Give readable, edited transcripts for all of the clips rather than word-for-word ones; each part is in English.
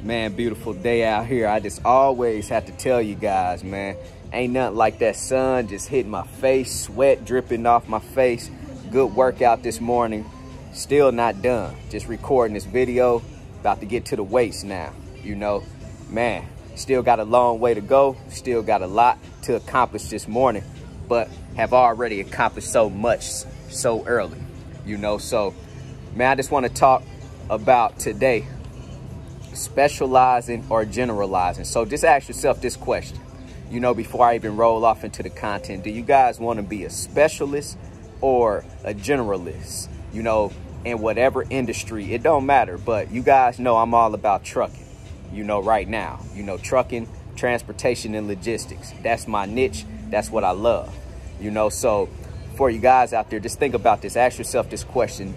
Man, beautiful day out here. I just always have to tell you guys, man, ain't nothing like that sun just hitting my face, sweat dripping off my face. Good workout this morning. Still not done. Just recording this video. About to get to the weights now. You know, man, still got a long way to go. Still got a lot to accomplish this morning, but have already accomplished so much so early. You know, so, man, I just want to talk about today, specializing or generalizing. So just ask yourself this question, you know, before I even roll off into the content. Do you guys want to be a specialist or a generalist? You know, in whatever industry, it don't matter, but you guys know I'm all about trucking, you know, right now. You know, trucking, transportation, and logistics. That's my niche. That's what I love, you know. So for you guys out there, just think about this. Ask yourself this question.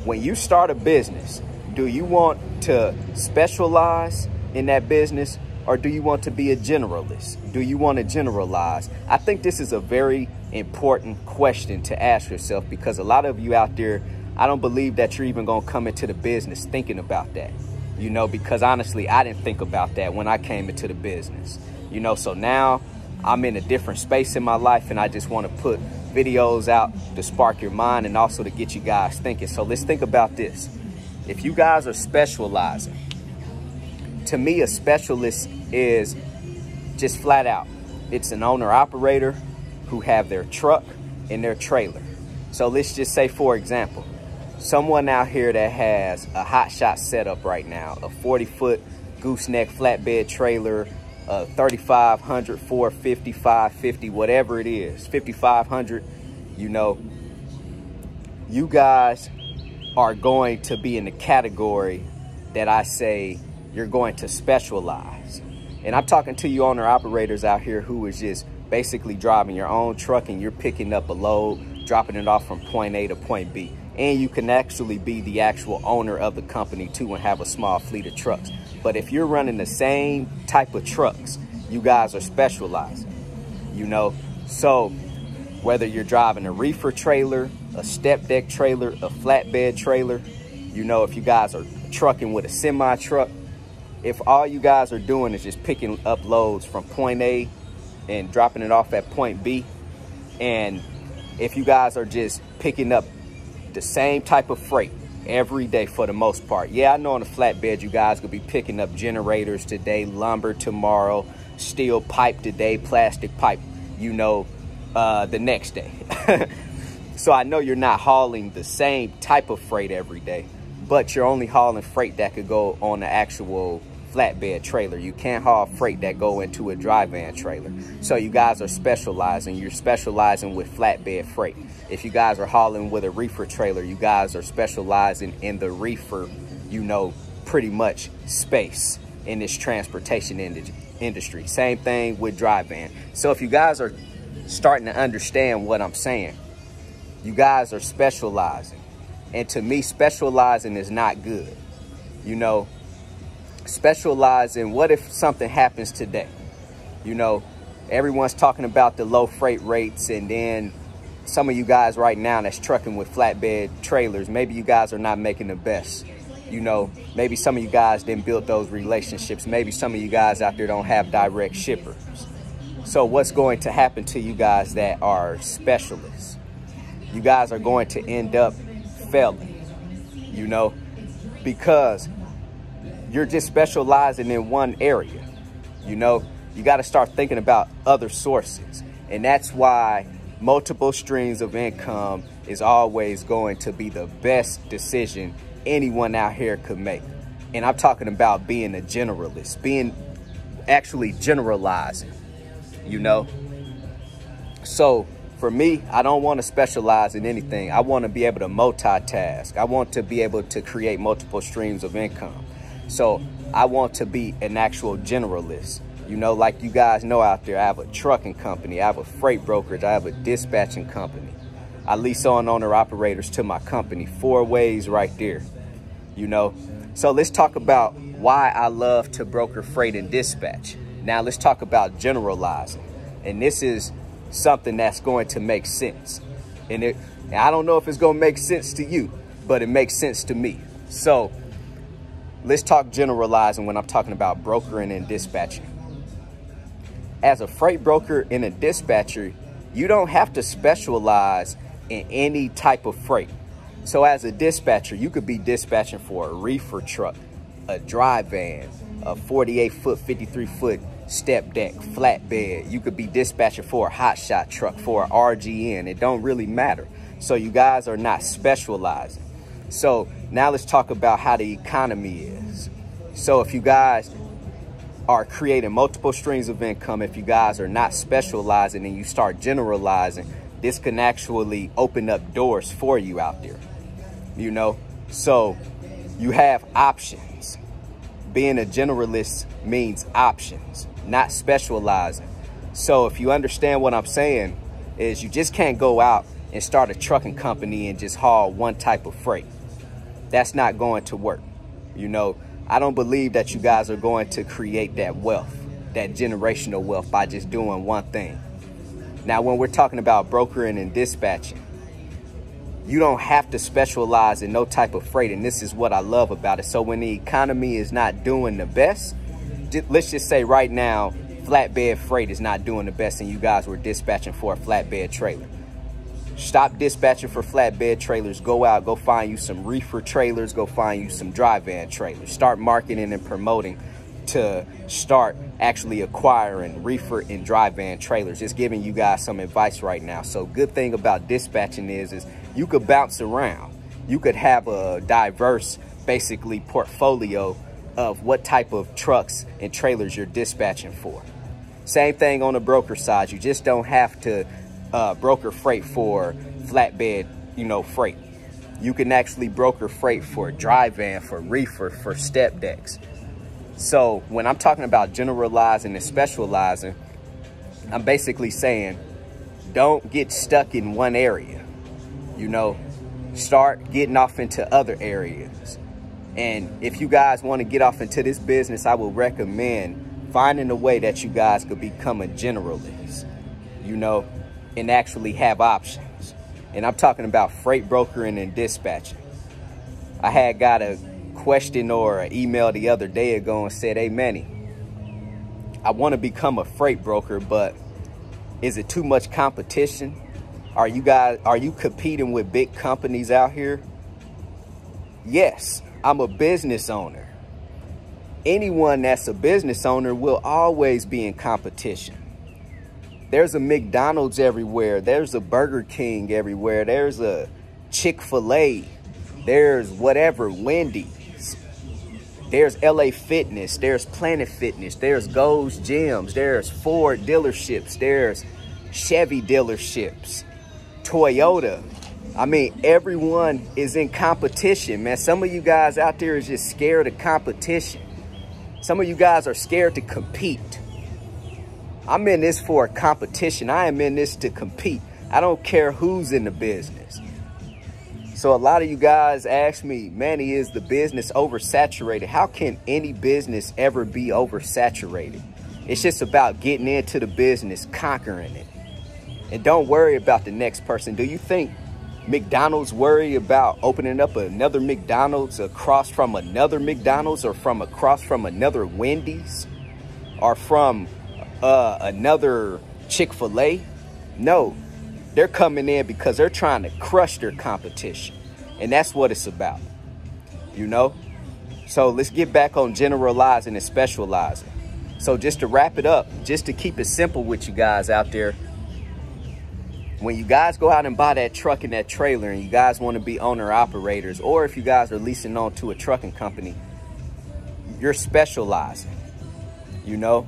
When you start a business, do you want to specialize in that business, or do you want to be a generalist? Do you want to generalize? I think this is a very important question to ask yourself, because a lot of you out there, I don't believe that you're even going to come into the business thinking about that, you know, because honestly, I didn't think about that when I came into the business, you know. So now I'm in a different space in my life, and I just want to put videos out to spark your mind and also to get you guys thinking. So let's think about this. If you guys are specializing, to me, a specialist is just flat out, it's an owner operator who have their truck and their trailer. So let's just say, for example, someone out here that has a hot shot setup right now, a 40-foot gooseneck flatbed trailer, a 3500, 450, 550, whatever it is, 5500, you know, you guys are going to be in the category that I say you're going to specialize. And I'm talking to you owner operators out here who is just basically driving your own truck, and you're picking up a load, dropping it off from point A to point B. And you can actually be the actual owner of the company too and have a small fleet of trucks. But if you're running the same type of trucks, you guys are specializing, you know. So whether you're driving a reefer trailer, a step deck trailer, a flatbed trailer, you know, if you guys are trucking with a semi truck, if all you guys are doing is just picking up loads from point A and dropping it off at point B, and if you guys are just picking up the same type of freight every day for the most part. Yeah, I know on a flatbed you guys could be picking up generators today, lumber tomorrow, steel pipe today, plastic pipe, you know, the next day. So I know you're not hauling the same type of freight every day, but you're only hauling freight that could go on the actual flatbed trailer. You can't haul freight that go into a dry van trailer. So you guys are specializing. You're specializing with flatbed freight. If you guys are hauling with a reefer trailer, you guys are specializing in the reefer, you know, pretty much space in this transportation industry. Same thing with dry van. So if you guys are starting to understand what I'm saying, you guys are specializing. And to me, specializing is not good. You know, specializing, what if something happens today? You know, everyone's talking about the low freight rates, and then some of you guys right now that's trucking with flatbed trailers, maybe you guys are not making the best. You know, maybe some of you guys didn't build those relationships. Maybe some of you guys out there don't have direct shippers. So what's going to happen to you guys that are specialists? You guys are going to end up failing, you know, because you're just specializing in one area. You know, you got to start thinking about other sources. And that's why multiple streams of income is always going to be the best decision anyone out here could make. And I'm talking about being a generalist, being actually generalizing, you know. So for me, I don't want to specialize in anything. I want to be able to multitask. I want to be able to create multiple streams of income. So I want to be an actual generalist. You know, like you guys know out there, I have a trucking company, I have a freight brokerage, I have a dispatching company. I lease on owner operators to my company, 4 ways right there, you know. So let's talk about why I love to broker freight and dispatch. Now let's talk about generalizing. And this is something that's going to make sense. And I don't know if it's going to make sense to you, but it makes sense to me. So let's talk generalizing when I'm talking about brokering and dispatching. As a freight broker and a dispatcher, you don't have to specialize in any type of freight. So as a dispatcher, you could be dispatching for a reefer truck, a dry van, a 48-foot, 53-foot step deck, flatbed. You could be dispatching for a hotshot truck, for an RGN. It don't really matter. So you guys are not specializing. So now let's talk about how the economy is. So if you guys are creating multiple streams of income, if you guys are not specializing and you start generalizing, this can actually open up doors for you out there, you know? So you have options. Being a generalist means options, not specializing. So if you understand what I'm saying, is you just can't go out and start a trucking company and just haul one type of freight. That's not going to work. You know, I don't believe that you guys are going to create that wealth, that generational wealth, by just doing one thing. Now, when we're talking about brokering and dispatching, you don't have to specialize in no type of freight. And this is what I love about it. So when the economy is not doing the best, let's just say right now, flatbed freight is not doing the best and you guys were dispatching for a flatbed trailer. Stop dispatching for flatbed trailers. Go out, go find you some reefer trailers, go find you some dry van trailers. Start marketing and promoting to start actually acquiring reefer and dry van trailers. Just giving you guys some advice right now. So good thing about dispatching is you could bounce around. You could have a diverse, basically, portfolio of what type of trucks and trailers you're dispatching for. Same thing on the broker side. You just don't have to broker freight for flatbed, you know, freight. You can actually broker freight for dry van, for reefer, for step decks. So when I'm talking about generalizing and specializing, I'm basically saying don't get stuck in one area. You know, start getting off into other areas. And if you guys want to get off into this business, I would recommend finding a way that you guys could become a generalist, you know, and actually have options. And I'm talking about freight brokering and dispatching. I had got a question or an email the other day ago and said, hey Manny, I want to become a freight broker, but is it too much competition? Are you competing with big companies out here? Yes, I'm a business owner. Anyone that's a business owner will always be in competition. There's a McDonald's everywhere. There's a Burger King everywhere. There's a Chick-fil-A. There's whatever, Wendy's. There's LA Fitness. There's Planet Fitness. There's Go's Gyms. There's Ford dealerships. There's Chevy dealerships. Toyota. I mean, everyone is in competition, man. Some of you guys out there is just scared of competition. Some of you guys are scared to compete. I'm in this for a competition. I am in this to compete. I don't care who's in the business. So a lot of you guys ask me, Manny, is the business oversaturated? How can any business ever be oversaturated? It's just about getting into the business, conquering it. And don't worry about the next person. Do you think McDonald's worry about opening up another McDonald's across from another McDonald's, or from across from another Wendy's, or from another Chick-fil-A? No, they're coming in because they're trying to crush their competition. And that's what it's about, you know? So let's get back on generalizing and specializing. So just to wrap it up, just to keep it simple with you guys out there, when you guys go out and buy that truck and that trailer and you guys want to be owner operators, or if you guys are leasing on to a trucking company, you're specializing, you know?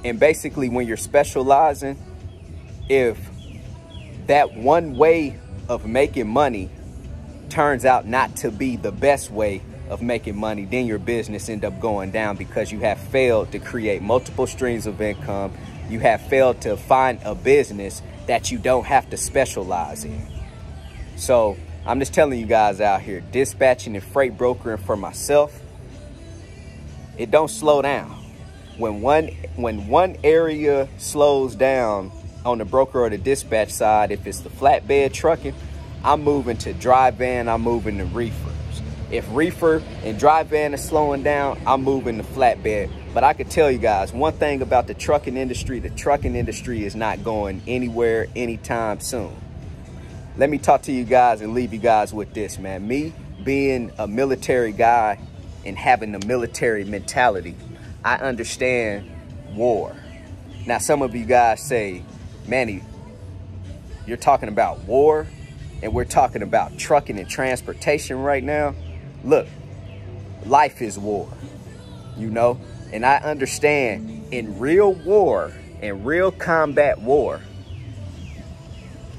And basically when you're specializing, if that one way of making money turns out not to be the best way of making money, then your business end up going down because you have failed to create multiple streams of income. You have failed to find a business that you don't have to specialize in. So I'm just telling you guys out here, dispatching and freight brokering for myself, it don't slow down. When one area slows down on the broker or the dispatch side, if it's the flatbed trucking, I'm moving to dry van, I'm moving to reefers. If reefer and dry van is slowing down, I'm moving to flatbed. But I could tell you guys one thing about the trucking industry is not going anywhere anytime soon. Let me talk to you guys and leave you guys with this, man. Me being a military guy and having the military mentality, I understand war. Now, some of you guys say, Manny, you're talking about war and we're talking about trucking and transportation right now. Look, life is war, you know, and I understand in real war, in real combat war,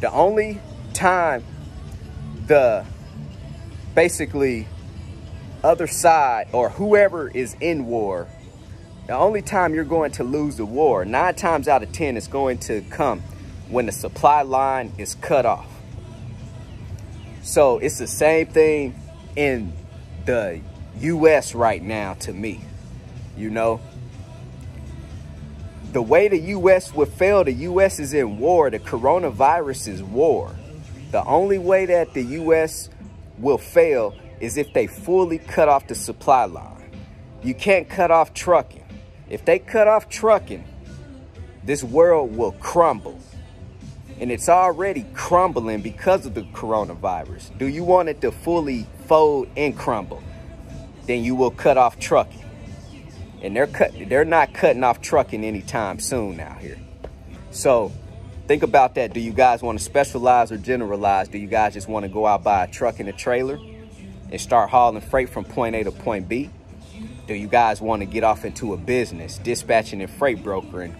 the only time the basically other side or whoever is in war, the only time you're going to lose the war, 9 times out of 10, is going to come when the supply line is cut off. So it's the same thing in the U.S. right now to me. You know, the way the U.S. would fail, the U.S. is in war. The coronavirus is war. The only way that the U.S. will fail is if they fully cut off the supply line. You can't cut off trucking. If they cut off trucking, this world will crumble. And it's already crumbling because of the coronavirus. Do you want it to fully fold and crumble? Then you will cut off trucking. And they're not cutting off trucking anytime soon out here. So think about that. Do you guys want to specialize or generalize? Do you guys just want to go out, buy a truck and a trailer and start hauling freight from point A to point B? Do you guys want to get off into a business, dispatching and freight brokering,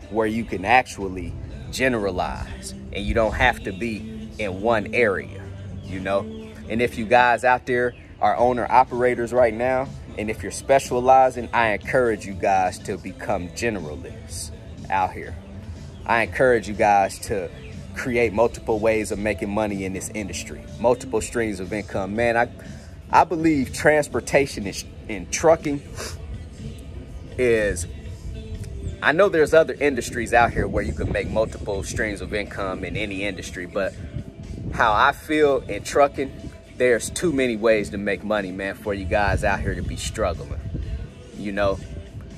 where you can actually generalize and you don't have to be in one area, you know? And if you guys out there are owner operators right now, and if you're specializing, I encourage you guys to become generalists out here. I encourage you guys to create multiple ways of making money in this industry, multiple streams of income. Man, I believe transportation and trucking is, I know there's other industries out here where you can make multiple streams of income in any industry, but how I feel in trucking, there's too many ways to make money, man, for you guys out here to be struggling. You know,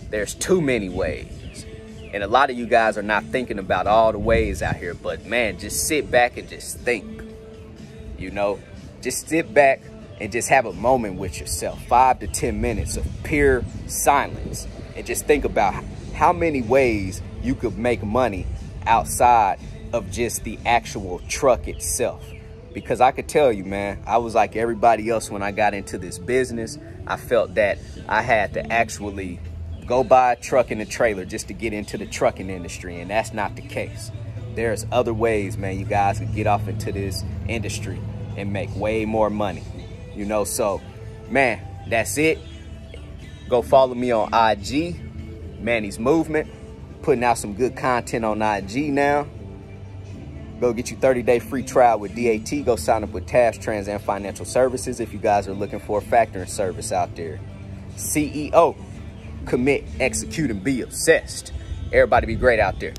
there's too many ways. And a lot of you guys are not thinking about all the ways out here, but man, just sit back and just think, you know, just sit back and just have a moment with yourself, 5 to 10 minutes of pure silence, and just think about how many ways you could make money outside of just the actual truck itself. Because I could tell you, man, I was like everybody else when I got into this business. I felt that I had to actually go buy a truck and a trailer just to get into the trucking industry, and that's not the case. There's other ways, man, you guys can get off into this industry and make way more money, you know? So, man, that's it. Go follow me on IG. Manny's Movement, putting out some good content on IG now. Go get you 30-day free trial with DAT. Go sign up with TAFS, Trans and Financial Services if you guys are looking for a factoring service out there. CEO, commit, execute, and be obsessed. Everybody be great out there.